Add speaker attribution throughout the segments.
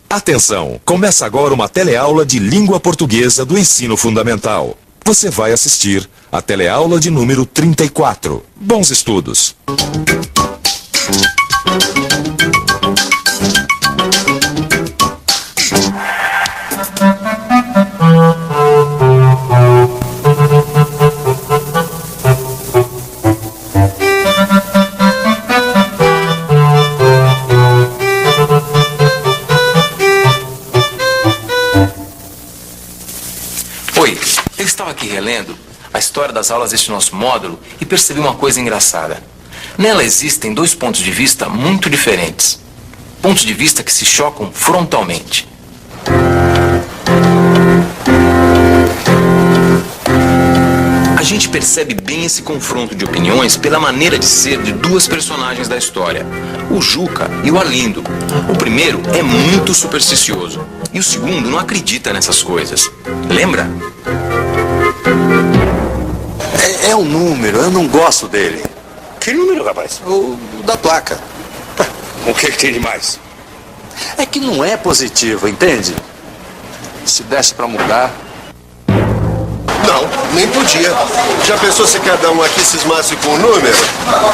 Speaker 1: Atenção! Começa agora uma teleaula de língua portuguesa do ensino fundamental. Você vai assistir a teleaula de número 34. Bons estudos!
Speaker 2: Aqui relendo a história das aulas deste nosso módulo e percebi uma coisa engraçada. Nela existem dois pontos de vista muito diferentes. Pontos de vista que se chocam frontalmente. A gente percebe bem esse confronto de opiniões pela maneira de ser de duas personagens da história, o Juca e o Arlindo. O primeiro é muito supersticioso e o segundo não acredita nessas coisas. Lembra?
Speaker 3: É um número, eu não gosto dele.
Speaker 4: Que número, rapaz?
Speaker 3: O da placa.
Speaker 4: O que tem de mais?
Speaker 3: É que não é positivo, entende? Se desse pra mudar...
Speaker 5: Não, nem podia. Já pensou se cada um aqui cismasse com um número?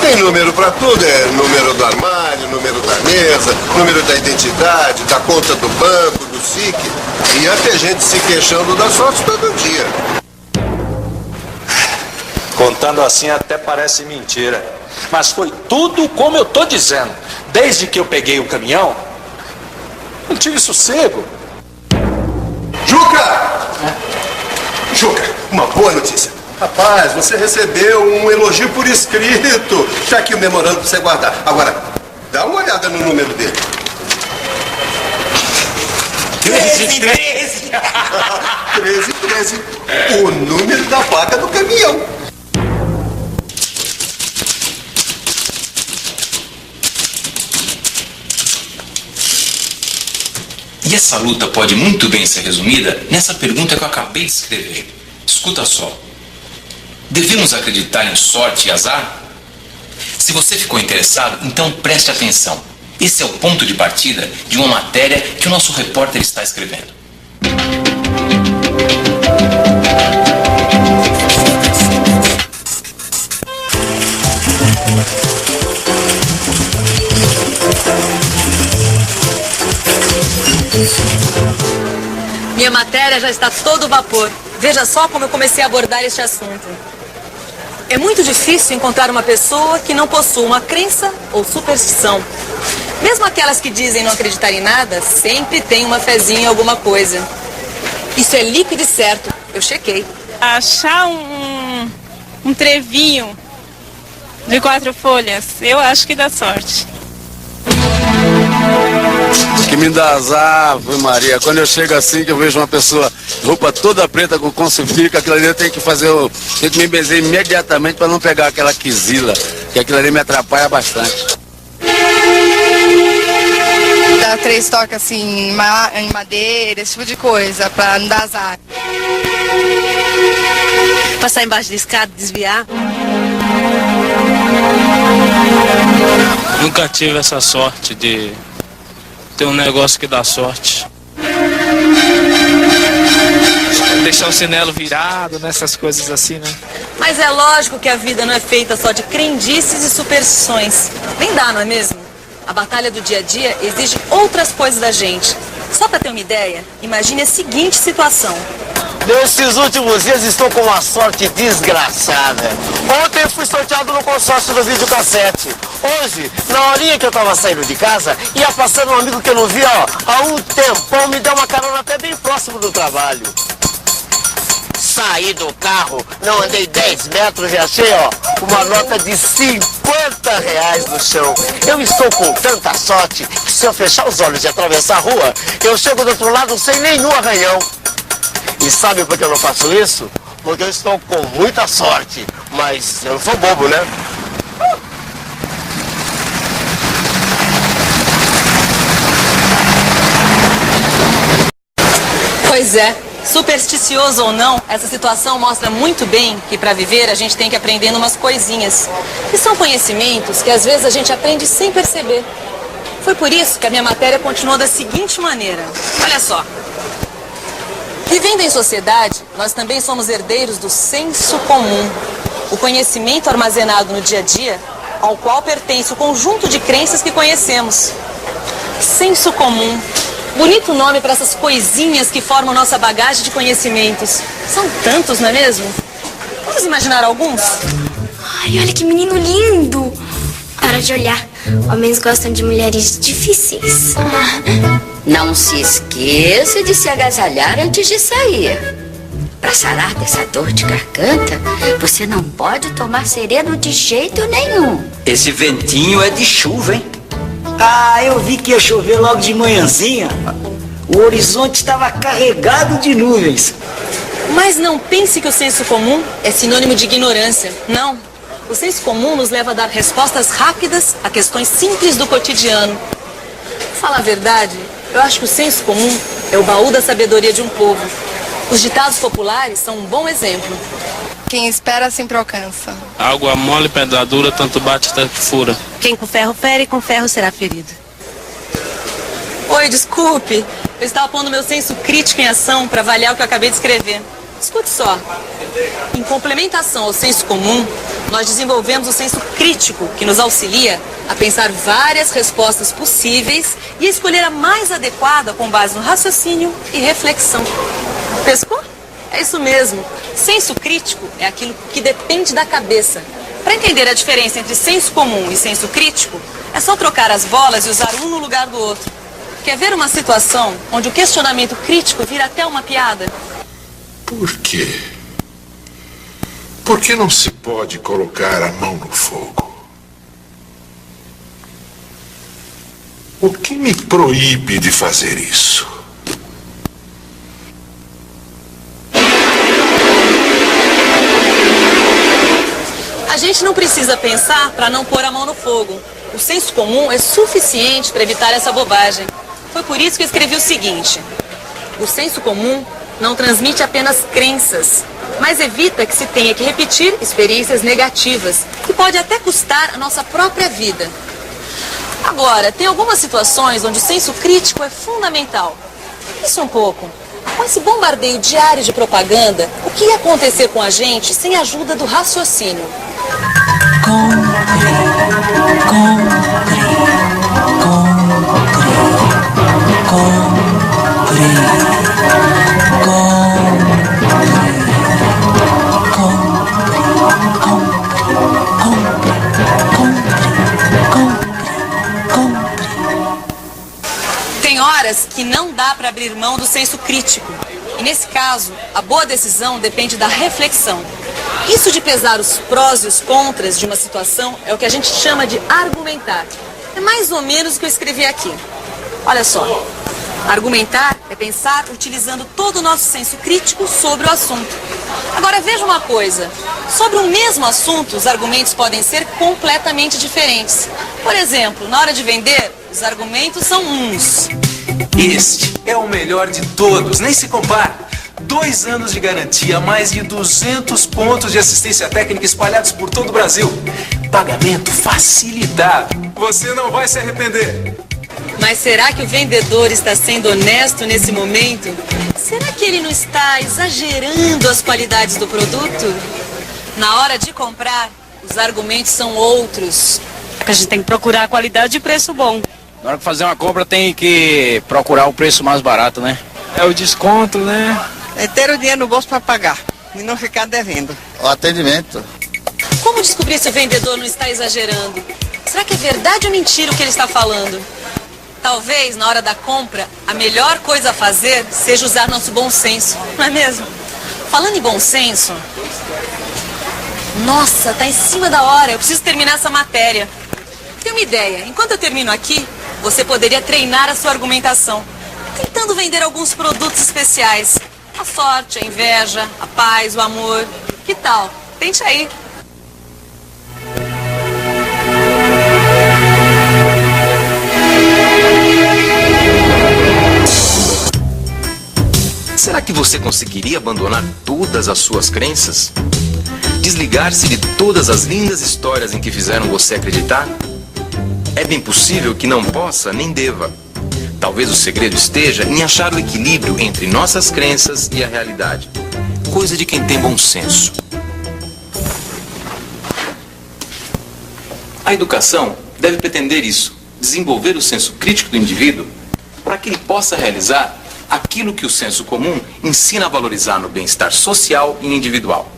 Speaker 5: Tem número pra tudo, é número do armário, número da mesa, número da identidade, da conta do banco, do SIC. Ia ter gente se queixando da sorte todo dia.
Speaker 3: Contando assim até parece mentira. Mas foi tudo como eu tô dizendo. Desde que eu peguei o caminhão, não tive sossego.
Speaker 5: Juca! Juca, uma boa notícia. Rapaz, você recebeu um elogio por escrito. Tá aqui o memorando pra você guardar. Agora, dá uma olhada no número dele.
Speaker 4: 13.
Speaker 5: 13. O número da placa do caminhão.
Speaker 2: E essa luta pode muito bem ser resumida nessa pergunta que eu acabei de escrever. Escuta só. Devemos acreditar em sorte e azar? Se você ficou interessado, então preste atenção. Esse é o ponto de partida de uma matéria que o nosso repórter está escrevendo.
Speaker 6: Minha matéria já está todo vapor. Veja só como eu comecei a abordar este assunto. É muito difícil encontrar uma pessoa que não possua uma crença ou superstição. Mesmo aquelas que dizem não acreditar em nada, sempre tem uma fezinha em alguma coisa. Isso é líquido e certo. Eu chequei.
Speaker 7: Achar um trevinho de 4 folhas, eu acho que dá sorte.
Speaker 3: O que me dá azar, Maria, quando eu chego assim, que eu vejo uma pessoa, roupa toda preta com crucifixo, aquilo ali eu tenho que tenho que me benzer imediatamente para não pegar aquela quizila, que aquilo ali me atrapalha bastante.
Speaker 8: Dá 3 toques assim, em madeira, esse tipo de coisa, para não dar azar.
Speaker 6: Passar embaixo da escada, desviar.
Speaker 9: Nunca tive essa sorte de ter um negócio que dá sorte. Deixar o chinelo virado, nessas coisas assim, né?
Speaker 6: Mas é lógico que a vida não é feita só de crendices e superstições. Nem dá, não é mesmo? A batalha do dia a dia exige outras coisas da gente. Só para ter uma ideia, imagine a seguinte situação.
Speaker 10: Nesses últimos dias estou com uma sorte desgraçada. Ontem fui sorteado no consórcio do videocassete. Hoje, na horinha que eu estava saindo de casa, ia passando um amigo que eu não via há um tempão, me deu uma carona até bem próximo do trabalho. Saí do carro, não andei 10 metros e achei uma nota de 50 reais no chão. Eu estou com tanta sorte que se eu fechar os olhos e atravessar a rua, eu chego do outro lado sem nenhum arranhão. E sabe por que eu não faço isso? Porque eu estou com muita sorte, mas eu não sou bobo, né?
Speaker 6: Pois é, Supersticioso ou não, essa situação mostra muito bem que para viver a gente tem que aprender umas coisinhas. E são conhecimentos que às vezes a gente aprende sem perceber. Foi por isso que a minha matéria continuou da seguinte maneira. Olha só. Vivendo em sociedade, nós também somos herdeiros do senso comum. O conhecimento armazenado no dia a dia, ao qual pertence o conjunto de crenças que conhecemos. Senso comum. Bonito nome para essas coisinhas que formam nossa bagagem de conhecimentos. São tantos, não é mesmo? Vamos imaginar alguns?
Speaker 11: Ai, olha que menino lindo! Para de olhar. Homens gostam de mulheres difíceis.
Speaker 12: Não se esqueça de se agasalhar antes de sair. Para sarar dessa dor de garganta, você não pode tomar sereno de jeito nenhum.
Speaker 13: Esse ventinho é de chuva, hein? Ah, eu vi que ia chover logo de manhãzinha. O horizonte estava carregado de nuvens.
Speaker 6: Mas não pense que o senso comum é sinônimo de ignorância. Não. O senso comum nos leva a dar respostas rápidas a questões simples do cotidiano. Fala a verdade, eu acho que o senso comum é o baú da sabedoria de um povo. Os ditados populares são um bom exemplo.
Speaker 8: Quem espera sempre alcança.
Speaker 9: Água mole, pedra dura, tanto bate, tanto fura.
Speaker 6: Quem com ferro fere, com ferro será ferido. Oi, desculpe. Eu estava pondo meu senso crítico em ação para avaliar o que eu acabei de escrever. Escute só. Em complementação ao senso comum, nós desenvolvemos o senso crítico, que nos auxilia a pensar várias respostas possíveis e a escolher a mais adequada com base no raciocínio e reflexão. Pescou? É isso mesmo. Senso crítico é aquilo que depende da cabeça. Para entender a diferença entre senso comum e senso crítico, é só trocar as bolas e usar um no lugar do outro. Quer ver uma situação onde o questionamento crítico vira até uma piada?
Speaker 14: Por quê? Por que não se pode colocar a mão no fogo? O que me proíbe de fazer isso?
Speaker 6: A gente não precisa pensar para não pôr a mão no fogo. O senso comum é suficiente para evitar essa bobagem. Foi por isso que eu escrevi o seguinte. O senso comum não transmite apenas crenças, mas evita que se tenha que repetir experiências negativas, que pode até custar a nossa própria vida. Agora, tem algumas situações onde o senso crítico é fundamental. Isso um pouco. Com esse bombardeio diário de propaganda, o que ia acontecer com a gente sem a ajuda do raciocínio? Tem horas que não dá para abrir mão do senso crítico. E nesse caso, a boa decisão depende da reflexão. Isso de pesar os prós e os contras de uma situação é o que a gente chama de argumentar. É mais ou menos o que eu escrevi aqui. Olha só. Argumentar é pensar utilizando todo o nosso senso crítico sobre o assunto. Agora veja uma coisa. Sobre um mesmo assunto, os argumentos podem ser completamente diferentes. Por exemplo, na hora de vender, os argumentos são uns.
Speaker 2: Este é o melhor de todos, nem se compara. 2 anos de garantia, mais de 200 pontos de assistência técnica espalhados por todo o Brasil. Pagamento facilitado. Você não vai se arrepender.
Speaker 6: Mas será que o vendedor está sendo honesto nesse momento? Será que ele não está exagerando as qualidades do produto? Na hora de comprar, os argumentos são outros.
Speaker 7: A gente tem que procurar a qualidade e preço bom.
Speaker 15: Na hora de fazer uma compra tem que procurar o preço mais barato, né?
Speaker 9: É o desconto, né?
Speaker 16: É ter o dinheiro no bolso para pagar e não ficar devendo.
Speaker 17: O atendimento.
Speaker 6: Como descobrir se o vendedor não está exagerando? Será que é verdade ou mentira o que ele está falando? Talvez, na hora da compra, a melhor coisa a fazer seja usar nosso bom senso, não é mesmo? Falando em bom senso... Nossa, tá em cima da hora, eu preciso terminar essa matéria. Tenho uma ideia, enquanto eu termino aqui, você poderia treinar a sua argumentação, tentando vender alguns produtos especiais. A sorte, a inveja, a paz, o amor. Que tal? Tente aí.
Speaker 2: Será que você conseguiria abandonar todas as suas crenças? Desligar-se de todas as lindas histórias em que fizeram você acreditar? É bem possível que não possa nem deva. Talvez o segredo esteja em achar o equilíbrio entre nossas crenças e a realidade. Coisa de quem tem bom senso. A educação deve pretender isso, desenvolver o senso crítico do indivíduo para que ele possa realizar aquilo que o senso comum ensina a valorizar no bem-estar social e individual.